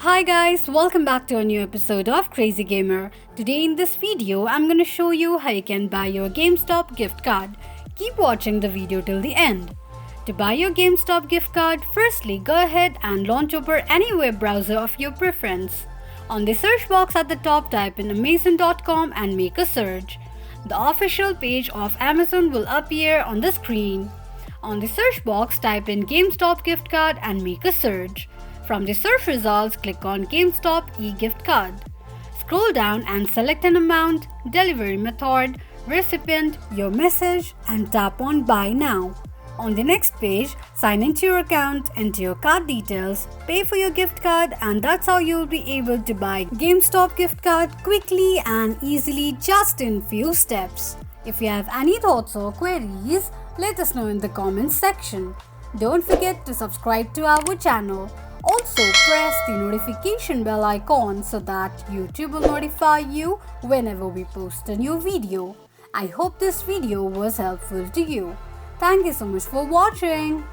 Hi guys, welcome back to a new episode of Crazy Gamer. Today in this video, I'm gonna show you how you can buy your GameStop gift card. Keep watching the video till the end. To buy your GameStop gift card, firstly go ahead and launch over any web browser of your preference. On the search box at the top, type in Amazon.com and make a search. The official page of Amazon will appear on the screen. On the search box, type in GameStop gift card and make a search. From the search results, click on GameStop e-gift card. Scroll down and select an amount, delivery method, recipient, your message, and tap on Buy Now. On the next page, sign into your account, enter your card details, pay for your gift card, and that's how you'll be able to buy GameStop gift card quickly and easily just in few steps. If you have any thoughts or queries, let us know in the comments section. Don't forget to subscribe to our channel. Also, press the notification bell icon so that YouTube will notify you whenever we post a new video. I hope this video was helpful to you. Thank you so much for watching.